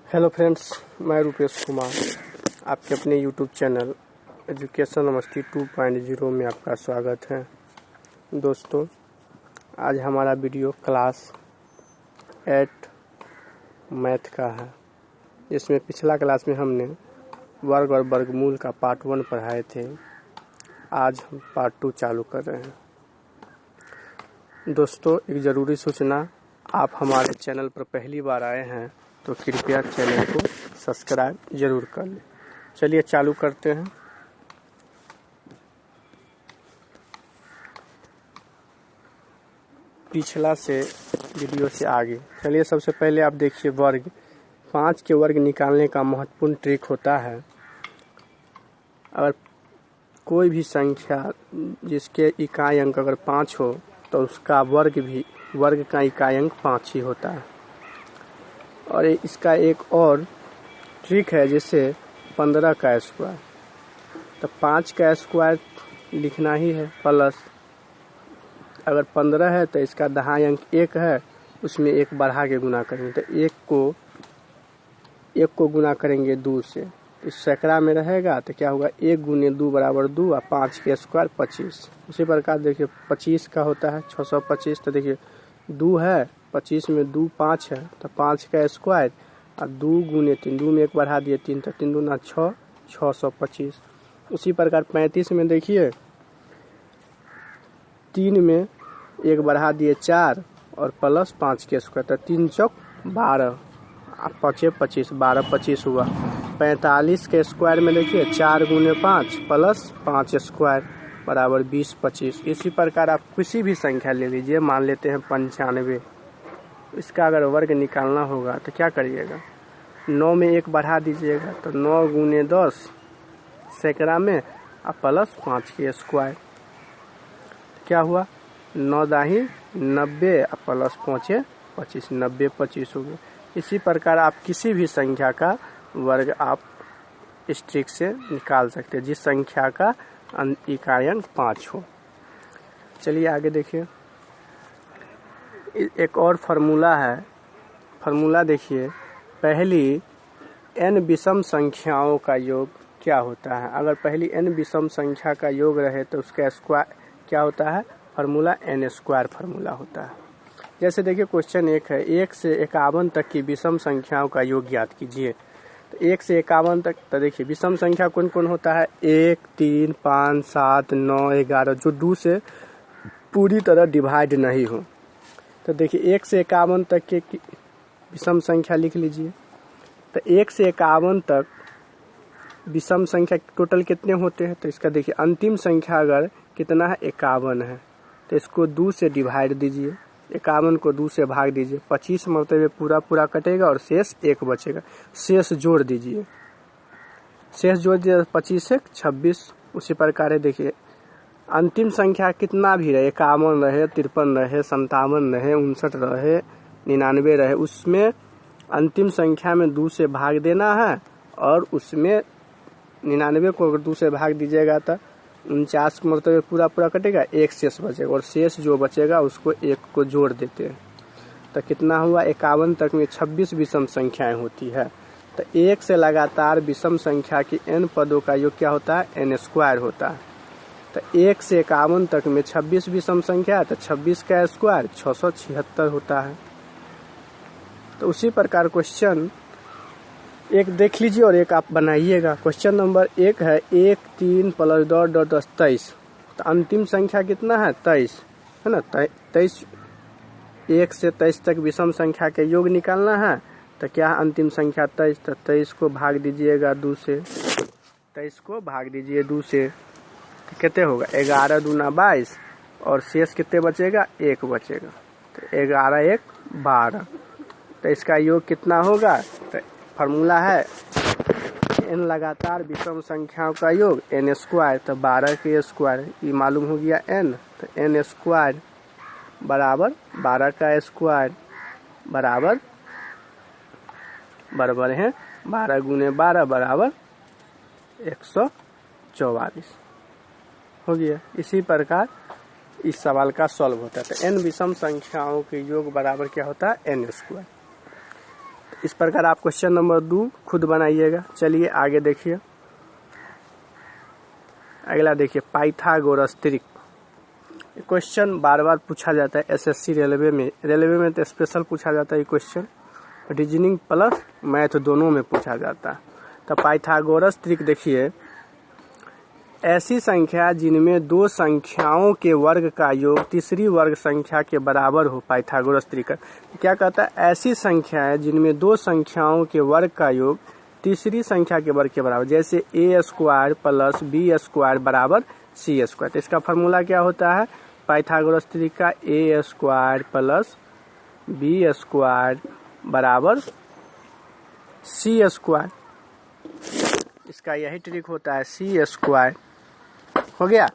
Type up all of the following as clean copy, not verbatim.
Hello friends, मैं रूपेश कुमार आपके अपने यूट्यूब चैनल एजुकेशन मस्ती 2.0 में आपका स्वागत है। दोस्तों, आज हमारा वीडियो क्लास 8 मैथ का है, जिसमें पिछला क्लास में हमने वर्ग और वर्गमूल का पार्ट 1 पढ़ाए थे। आज हम पार्ट 2 चालू कर रहे हैं। दोस्तों, एक ज़रूरी सूचना, आप हमारे चैनल पर पहली बार आए हैं तो कृपया चैनल को सब्सक्राइब जरूर कर लें। चलिए चालू करते हैं। पिछला से वीडियो से आगे चलिए। सबसे पहले आप देखिए, वर्ग 5 के वर्ग निकालने का महत्वपूर्ण ट्रिक होता है। अगर कोई भी संख्या जिसके इकाई अंक अगर 5 हो तो उसका वर्ग का इकाई अंक 5 ही होता है। और इसका एक और ट्रिक है, जैसे 15 का स्क्वायर, तो 5 का स्क्वायर लिखना ही है प्लस, अगर 15 है तो इसका दहाई अंक 1 है, उसमें 1 बढ़ा के गुना करेंगे तो 1 को गुना करेंगे 2 से, तो सैकड़ा में रहेगा तो क्या होगा, 1 गुने 2 बराबर 2 और 5 के स्क्वायर 25। उसी प्रकार देखिए 25 का होता है 625, तो देखिए 2 है, 25 में 2 5 है, तो 5 का स्क्वायर और 2 गुने 3, 2 में 1 बढ़ा दिए 3, तो 3 दूना 6, 625। उसी प्रकार 35 में देखिए 3 में 1 बढ़ा दिए 4 और प्लस 5 के स्क्वायर, तो 3 चौक 12 और 5 25, 12 25 हुआ। 45 के स्क्वायर में देखिए 4 गुने 5 प्लस 5 स्क्वायर बराबर 20 25। इसी प्रकार आप किसी भी संख्या ले लीजिए, मान लेते हैं 95, इसका अगर वर्ग निकालना होगा तो क्या करिएगा, 9 में 1 बढ़ा दीजिएगा, तो 9 गुने 10 सैकड़ा में और प्लस 5 के स्क्वायर, क्या हुआ, 9 दाही 90 और प्लस 5 25, 90 25 हो गया। इसी प्रकार आप किसी भी संख्या का वर्ग आप इस ट्रिक से निकाल सकते हैं, जिस संख्या का इकाई अंक 5 हो। चलिए आगे देखिए, एक और फार्मूला है। फार्मूला देखिए, पहली n विषम संख्याओं का योग क्या होता है। अगर पहली n विषम संख्या का योग रहे तो उसका स्क्वायर क्या होता है, फार्मूला n स्क्वायर फार्मूला होता है। जैसे देखिए क्वेश्चन 1 है, 1 से 51 तक की विषम संख्याओं का योग ज्ञात कीजिए। तो 1 से 51 तक, तो देखिए विषम संख्या कौन कौन होता है, 1 3 5 7 9 11, जो 2 से पूरी तरह डिवाइड नहीं हो। तो देखिए 1 से 51 तक के विषम संख्या लिख लीजिए। तो 1 से 51 तक विषम संख्या टोटल कितने होते हैं, तो इसका देखिए अंतिम संख्या अगर कितना है 51 है, तो इसको 2 से डिवाइड दीजिए, 51 को 2 से भाग दीजिए, 25 मतलब पूरा कटेगा और शेष 1 बचेगा। शेष जोड़ दीजिए, 25 से 26। उसी प्रकार है, देखिए अंतिम संख्या कितना भी रहे, 51 रहे, 53 रहे, 57 रहे, 59 रहे, 99 रहे, उसमें अंतिम संख्या में 2 से भाग देना है, और उसमें 99 को अगर 2 से भाग दीजिएगा तो 49 मतलब पूरा कटेगा, 1 शेष बचेगा, और शेष जो बचेगा उसको 1 को जोड़ देते हैं। तो कितना हुआ, 51 तक में 26 विषम संख्याएं होती है। तो 1 से लगातार विषम संख्या की n पदों का योग क्या होता है, n स्क्वायर होता है। तो 1 से 51 तक में 26 विषम संख्या है, तो 26 का स्क्वायर 676 होता है। तो उसी प्रकार क्वेश्चन 1 देख लीजिए और 1 आप बनाइएगा। क्वेश्चन नंबर 1 है, 1 3 प्लस डॉट 23, तो अंतिम संख्या कितना है, 23 है ना। 23, 1 से 23 तक विषम संख्या के योग निकालना है, तो क्या अंतिम संख्या 23, तो 23 को भाग दीजिएगा 2 से, 23 को भाग दीजिए 2 से, कितने होगा, 11 दूना 22, और शेष कितने बचेगा, 1 बचेगा, तो 11 1 12। तो इसका योग कितना होगा, तो फार्मूला है n लगातार विषम संख्याओं का योग n स्क्वायर, तो 12 के स्क्वायर ये मालूम हो गया n, तो n स्क्वायर बराबर 12 का स्क्वायर बराबर है 12 गुने 12 बराबर 144 हो गया। इसी प्रकार इस सवाल का सॉल्व होता है। तो n विषम संख्याओं के योग बराबर क्या होता है, n स्क्वायर। इस प्रकार आप क्वेश्चन नंबर 2 खुद बनाइएगा। चलिए आगे देखिए, अगला देखिए पाइथागोरस त्रिक। क्वेश्चन बार बार पूछा जाता है एसएससी रेलवे में तो स्पेशल पूछा जाता है ये क्वेश्चन, रीजनिंग प्लस मैथ दोनों में पूछा जाता है। तो पाइथागोरस त्रिक देखिए, ऐसी संख्या जिनमें दो संख्याओं के वर्ग का योग तीसरी वर्ग संख्या के बराबर हो। पाइथागोरस त्रिक क्या कहता है, ऐसी संख्याएं जिनमें दो संख्याओं के वर्ग का योग तीसरी संख्या के वर्ग के बराबर, जैसे ए स्क्वायर प्लस बी स्क्वायर बराबर सी स्क्वायर। तो इसका फॉर्मूला क्या होता है पाइथागोरस त्रिक का, ए स्क्वायर प्लस बी स्क्वायर बराबर सी स्क्वायर। इसका यही ट्रिक होता है, सी स्क्वायर हो गया।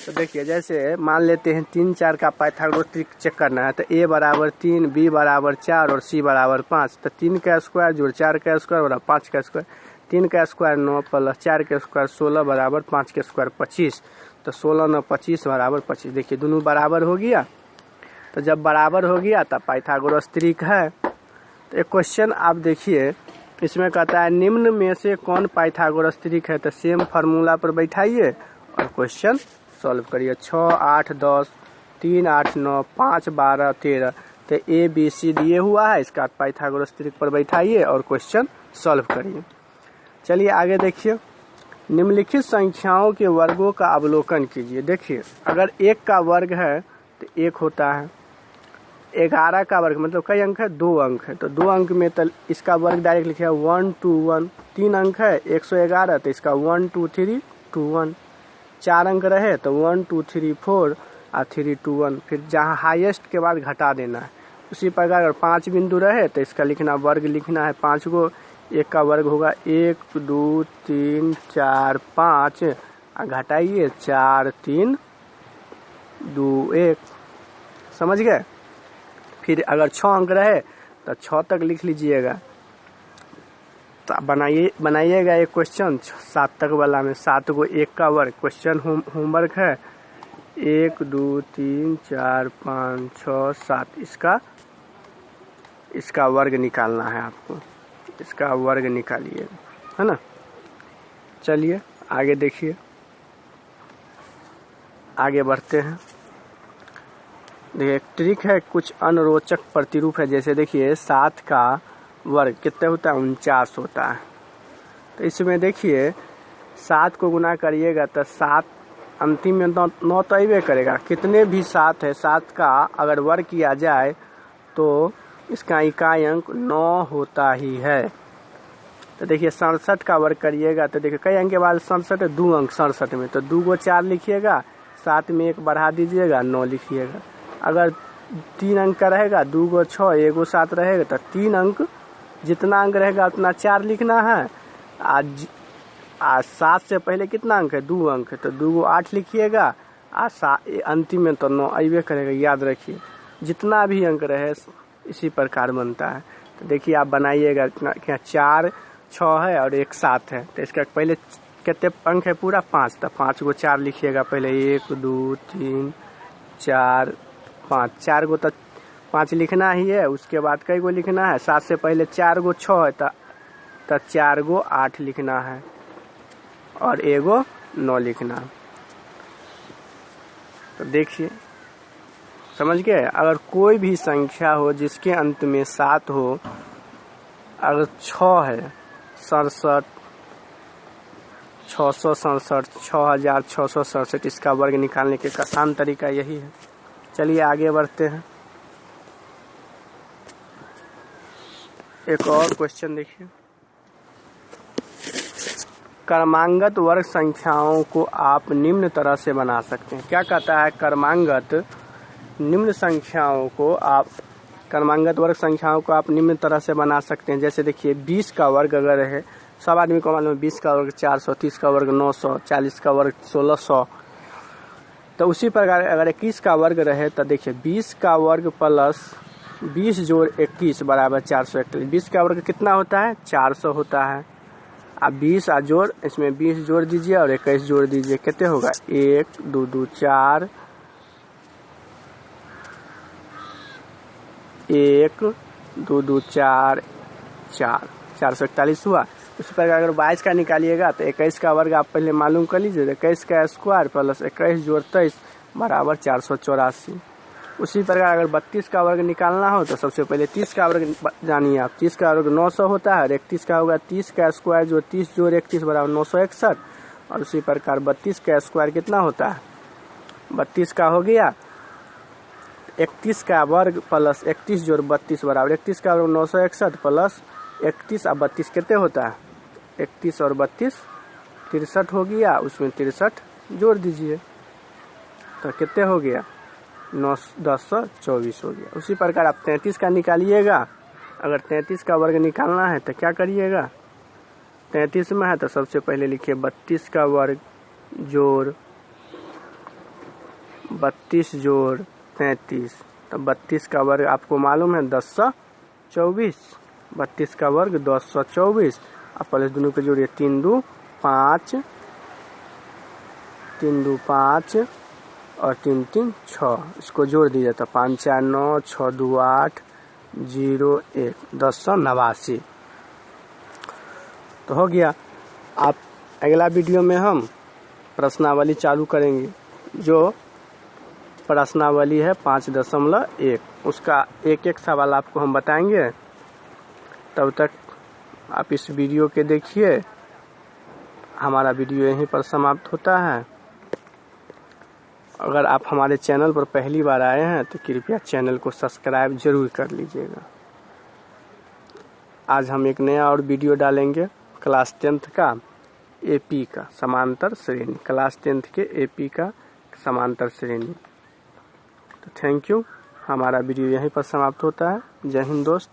तो देखिए जैसे मान लेते हैं 3 4 का पाइथागोरस त्रिक चेक करना है, तो ए बराबर 3, बी बराबर 4 और सी बराबर 5। तो 3 का स्क्वायर जोड़ 4 का स्क्वायर बराबर 5 का स्क्वायर, 3 का स्क्वायर 9 प्लस 4 का स्क्वायर 16 बराबर 5 का स्क्वायर 25। तो 16 9 25 बराबर 25। देखिए दोनों बराबर हो गया। तो जब बराबर हो गया तब पाइथागोरस त्रिक है। तो एक क्वेश्चन आप देखिए, इसमें कहता है निम्न में से कौन पाइथागोरस त्रिक है। तो सेम फार्मूला पर बैठाइए और क्वेश्चन सॉल्व करिए। 6 8 10 3 8 9 5 12 13। तो ए बी सी दिए हुआ है, इसका पाइथागोरस त्रिक पर बैठाइए और क्वेश्चन सॉल्व करिए। चलिए आगे देखिए, निम्नलिखित संख्याओं के वर्गों का अवलोकन कीजिए। देखिए अगर 1 का वर्ग है तो 1 होता है, 11 का वर्ग मतलब कई अंक है, 2 अंक है। तो 2 अंक में तो इसका वर्ग डायरेक्ट लिखिए 1 2 1। 3 अंक है 111, तो इसका 1 2 3 2 1। 4 अंक रहे तो 1 2 3 4 और 3 2 1। फिर जहाँ हाईएस्ट के बाद घटा देना है। उसी प्रकार अगर 5 बिंदु रहे तो इसका लिखना वर्ग लिखना है 5 को। 1 का वर्ग होगा 1 2 3 4 5 और घटाइए 4 3 2 1। समझ गए। फिर अगर 6 अंक रहे तो 6 तक लिख लीजिएगा। तो बनाइएगा एक क्वेश्चन 7 तक वाला में 7 को 1 का वर्ग। क्वेश्चन होमवर्क है 1 2 3 4 5 6 7। इसका वर्ग निकालना है आपको, इसका वर्ग निकालिए, है ना। चलिए आगे देखिए, आगे बढ़ते हैं। देखिए ट्रिक है, कुछ अनरोचक प्रतिरूप है। जैसे देखिए 7 का वर्ग कितने होता है, 49 होता है। तो इसमें देखिए 7 को गुना करिएगा तो 7 अंतिम में 9 तो अबे करेगा। कितने भी 7 है, 7 का अगर वर्ग किया जाए तो इसका इकाई अंक 9 होता ही है। तो देखिए 67 का वर्ग करिएगा तो देखिए कई अंक के बाद 67 है, 2 अंक 67 में। तो 2 को 4 लिखिएगा, 7 में 1 बढ़ा दीजिएगा 9 लिखिएगा। अगर 3 अंक का रहेगा 2 को 6 1 को 7 रहेगा तो 3 अंक जितना अंक रहेगा उतना 4 लिखना है। आज 7 से पहले कितना अंक है, 2 अंक है, तो 2 को 8 लिखिएगा। अंतिम में तो 9 अबे करेगा। याद रखिए जितना भी अंक रहे इसी प्रकार बनता है। तो देखिए आप बनाइएगा, क्या 4 6 है और 1 7 है। तो इसका पहले कितने अंक है पूरा 5। तो 5 को 4 लिखिएगा पहले, 1 2 3 4 5। 4 को तो 5 लिखना ही है, उसके बाद कई को लिखना है। 7 से पहले 4 को 6 है तो 4 को 8 लिखना है और 1 को 9 लिखना है। तो देखिए समझ गए। अगर कोई भी संख्या हो जिसके अंत में 7 हो, अगर 6 है 67 667 6667, इसका वर्ग निकालने के आसान तरीका यही है। चलिए आगे बढ़ते हैं। एक और क्वेश्चन देखिए, क्रमांगत वर्ग संख्याओं को आप निम्न तरह से बना सकते हैं। क्या कहता है, क्रमांगत वर्ग संख्याओं को आप निम्न तरह से बना सकते हैं। जैसे देखिए 20 का वर्ग अगर है, सब आदमी को मालूम है 20 का वर्ग 400, 30 का वर्ग 900, 40 का वर्ग 1600। तो उसी प्रकार अगर 21 का वर्ग रहे तो देखिए 20 का वर्ग प्लस 20 जोड़ 21 बराबर 441। 20 का वर्ग कितना होता है, 400 होता है। अब 20 जोड़, इसमें 20 जोड़ दीजिए और 21 जोड़ दीजिए, कितने होगा 1 2 2 4 1 2 2 4 4, 441 हुआ। उसी प्रकार अगर 22 का निकालिएगा तो 21 का वर्ग आप पहले मालूम कर लीजिए, 21 का स्क्वायर प्लस 21 जोड़ 23 बराबर 484। उसी प्रकार अगर 32 का वर्ग निकालना हो तो सबसे पहले 30 का वर्ग जानिए आप। 30 का वर्ग 900 होता है और 31 का होगा 30 का स्क्वायर जो 30 जोड़ 31 बराबर 961। और उसी प्रकार 32 का स्क्वायर कितना होता है, 32 का हो गया 31 का वर्ग प्लस 31 जोड़ 32 बराबर 31 का वर्ग 961 प्लस 31 और 32 कितने होता है, 31 और 32 63 हो गया, उसमें 63 जोड़ दीजिए तो कितने हो गया 1024 हो गया। उसी प्रकार आप 33 का निकालिएगा। अगर 33 का वर्ग निकालना है तो क्या करिएगा, 33 में है तो सबसे पहले लिखिए 32 का वर्ग जोड़ 32 जोड़ 33, तो 32 का वर्ग आपको मालूम है 1024, 32 का वर्ग 1024 अब पहले दोनों को जोड़िए 3 2 5 और 3 3 6, इसको जोड़ दीजिए तो 5 4 9 6 2 8 0 1 1089 तो हो गया। आप अगला वीडियो में हम प्रश्नावली चालू करेंगे, जो प्रश्नावली है 5.1, उसका एक एक सवाल आपको हम बताएंगे। तब तक आप इस वीडियो के देखिए। हमारा वीडियो यहीं पर समाप्त होता है। अगर आप हमारे चैनल पर पहली बार आए हैं तो कृपया चैनल को सब्सक्राइब जरूर कर लीजिएगा। आज हम एक नया और वीडियो डालेंगे क्लास 10th का एपी का समांतर श्रेणी, क्लास 10th के एपी का समांतर श्रेणी। तो थैंक यू। हमारा वीडियो यहीं पर समाप्त होता है। जय हिंद दोस्त।